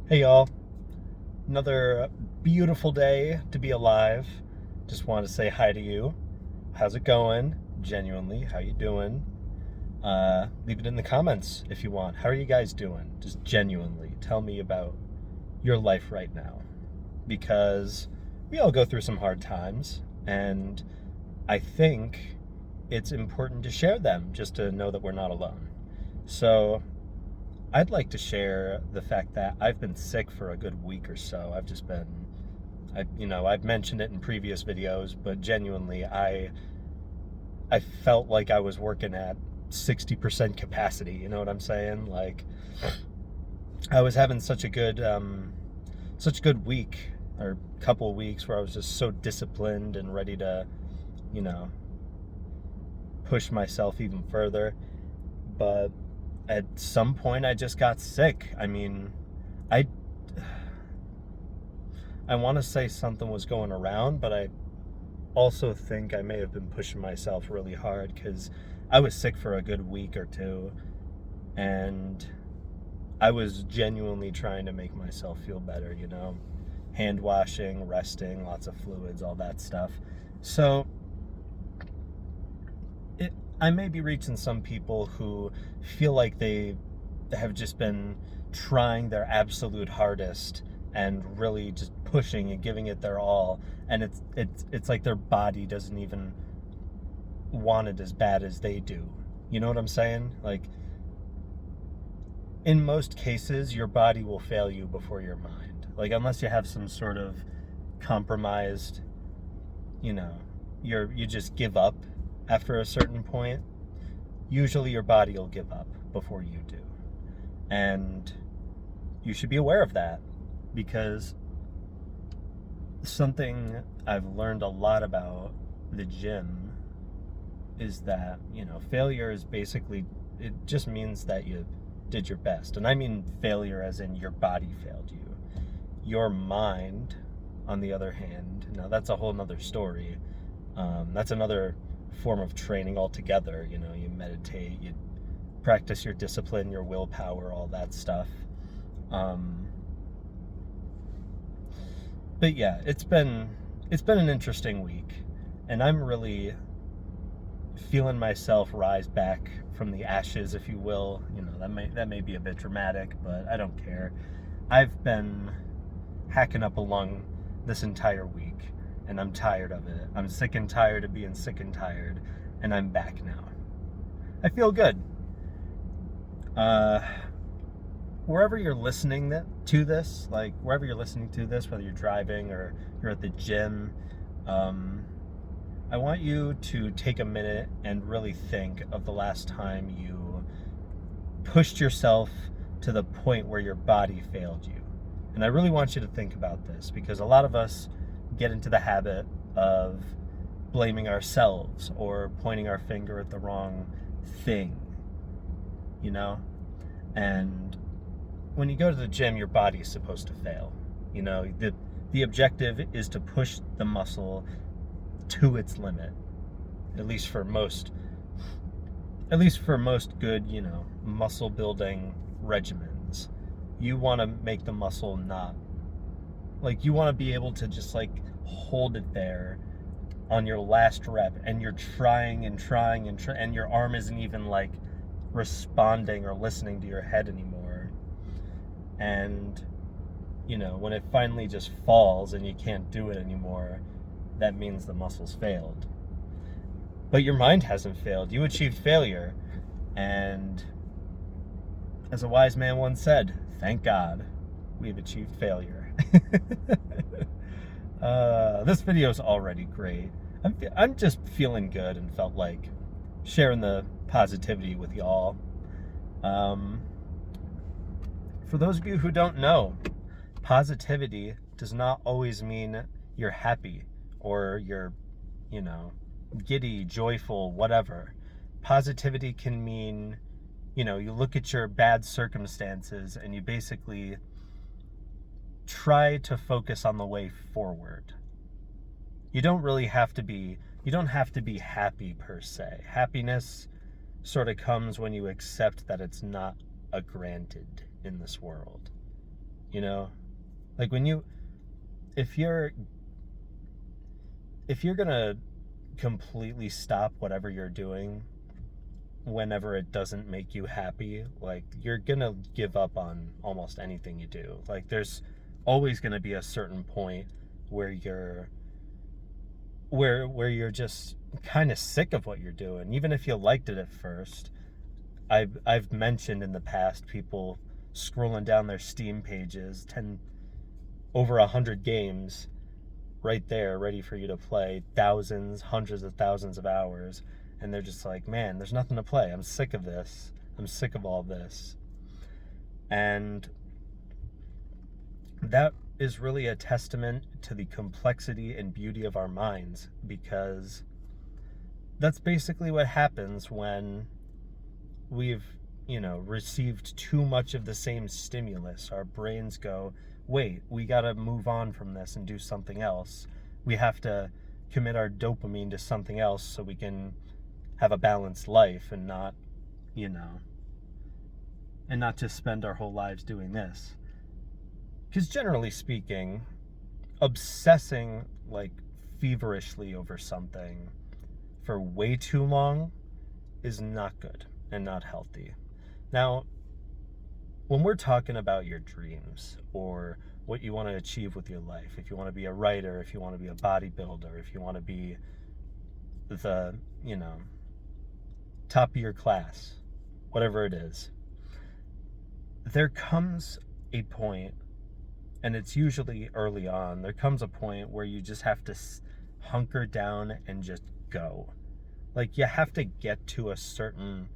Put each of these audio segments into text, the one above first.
Hey y'all, another beautiful day to be alive. Just wanted to say hi to you. How's it going? Genuinely, how you doing? Leave it in the comments if you want. How are you guys doing? Just genuinely tell me about your life right now. Because we all go through some hard times, and I think it's important to share them just to know that we're not alone. So I'd like to share the fact that I've been sick for a good week or so. I've mentioned it in previous videos, but genuinely, I felt like I was working at 60% capacity. You know what I'm saying? Like, I was having such a good week or couple weeks where I was just so disciplined and ready to, you know, push myself even further. But at some point, I just got sick. I I want to say something was going around, but I also think I may have been pushing myself really hard because I was sick for a good week or two, and I was genuinely trying to make myself feel better, hand washing, resting, lots of fluids, all that stuff. So I may be reaching some people who feel like they have just been trying their absolute hardest and really just pushing and giving it their all, and it's like their body doesn't even want it as bad as they do. You know what I'm saying? Like, in most cases your body will fail you before your mind. Like, unless you have some sort of compromised, you know, you just give up after a certain point. Usually your body will give up before you do. And you should be aware of that, because something I've learned a lot about the gym is that, failure is basically, it just means that you did your best. And I mean failure as in your body failed you. Your mind, on the other hand, now that's a whole nother story. That's another form of training altogether. You meditate, you practice your discipline, your willpower, all that stuff. Um, but yeah, it's been an interesting week, and I'm really feeling myself rise back from the ashes, if you will. That may be a bit dramatic, but I don't care. I've been hacking up along this entire week, and I'm tired of it. I'm sick and tired of being sick and tired, and I'm back now. I feel good. Uh, Wherever you're listening to this, like wherever you're listening to this, whether you're driving or you're at the gym, um, I want you to take a minute and really think of the last time you pushed yourself to the point where your body failed you. And I really want you to think about this, because a lot of us get into the habit of blaming ourselves or pointing our finger at the wrong thing, you know? And when you go to the gym, your body is supposed to fail. The objective is to push the muscle to its limit, at least for most good, muscle building regimens. You want to make the muscle not, like, you want to be able to just like hold it there on your last rep, and you're trying and trying and your arm isn't even like responding or listening to your head anymore. And when it finally just falls and you can't do it anymore, that means the muscle's failed. But your mind hasn't failed. You achieved failure. And as a wise man once said, thank God we've achieved failure. This video is already great. I'm just feeling good and felt like sharing the positivity with y'all. For those of you who don't know, positivity does not always mean you're happy or you're, you know, giddy, joyful, whatever. Positivity can mean, you look at your bad circumstances and you basically try to focus on the way forward. You don't have to be happy per se. Happiness sort of comes when you accept that it's not a granted in this world. you know? Like when you, if you're, if you're gonna completely stop whatever you're doing whenever it doesn't make you happy, like you're gonna give up on almost anything you do. Like there's always gonna be a certain point where you're just kind of sick of what you're doing, even if you liked it at first. I've mentioned in the past people scrolling down their Steam pages, 10 over 100 games right there ready for you to play, thousands, hundreds of thousands of hours, and they're just like, man, there's nothing to play. I'm sick of this. I'm sick of all this. And that is really a testament to the complexity and beauty of our minds, because that's basically what happens when we've, received too much of the same stimulus. Our brains go, wait, we got to move on from this and do something else. We have to commit our dopamine to something else so we can have a balanced life and not, and not just spend our whole lives doing this. Because generally speaking, obsessing like feverishly over something for way too long is not good and not healthy. Now, when we're talking about your dreams or what you want to achieve with your life, if you want to be a writer, if you want to be a bodybuilder, if you want to be the, top of your class, whatever it is, there comes a point, and it's usually early on, there comes a point where you just have to hunker down and just go. Like you have to get to a certain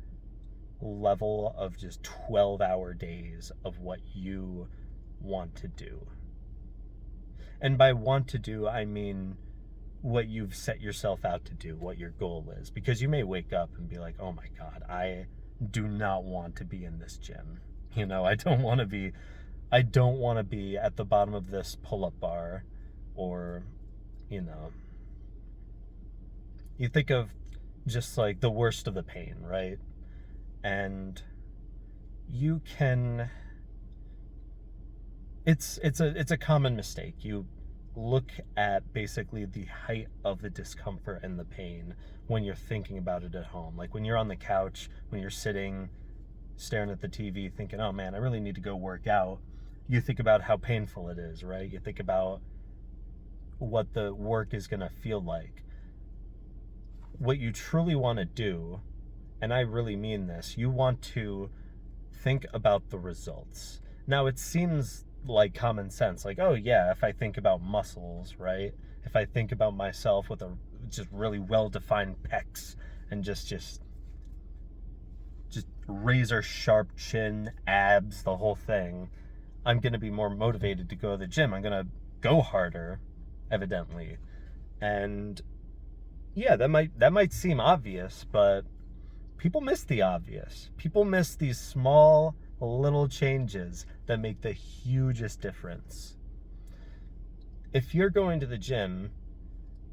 level of just 12-hour days of what you want to do. And by want to do, I mean what you've set yourself out to do, what your goal is. Because you may wake up and be like, oh my God, I do not want to be in this gym. I don't want to be at the bottom of this pull-up bar, or, you think of just like the worst of the pain, right? And you can, it's a common mistake. You look at basically the height of the discomfort and the pain when you're thinking about it at home. Like when you're on the couch, when you're sitting staring at the TV thinking, oh man, I really need to go work out. You think about how painful it is, right? You think about what the work is going to feel like. What you truly want to do, and I really mean this, you want to think about the results. Now, it seems like common sense, like, oh yeah, if I think about muscles, right? If I think about myself with a just really well-defined pecs and just razor sharp chin, abs, the whole thing, I'm going to be more motivated to go to the gym. I'm going to go harder, evidently. And yeah, that might seem obvious, but people miss the obvious. People miss these small little changes that make the hugest difference. If you're going to the gym,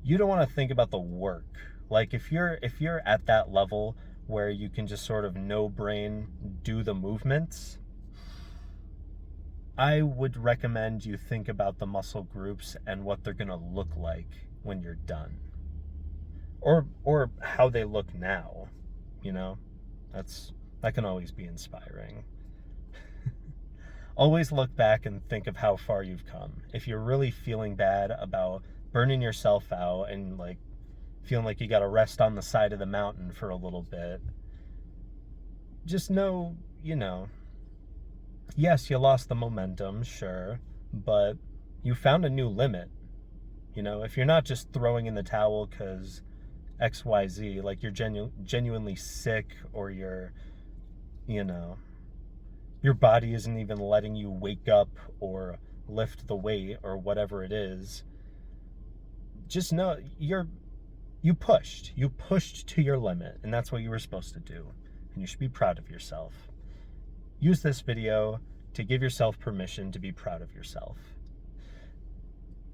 you don't want to think about the work. Like if you're at that level where you can just sort of no brain do the movements, I would recommend you think about the muscle groups and what they're going to look like when you're done. Or how they look now, that can always be inspiring. Always look back and think of how far you've come. If you're really feeling bad about burning yourself out and like feeling like you got to rest on the side of the mountain for a little bit, just know, yes, you lost the momentum, sure, but you found a new limit. If you're not just throwing in the towel because XYZ, like you're genuinely sick, or you're, your body isn't even letting you wake up or lift the weight or whatever it is, just know you pushed to your limit, and that's what you were supposed to do, and you should be proud of yourself. Use this video to give yourself permission to be proud of yourself.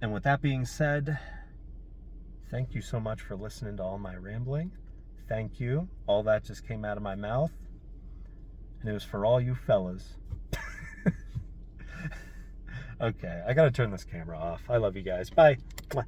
And with that being said, thank you so much for listening to all my rambling. Thank you. All that just came out of my mouth, and it was for all you fellas. Okay, I gotta turn this camera off. I love you guys. Bye. Mwah.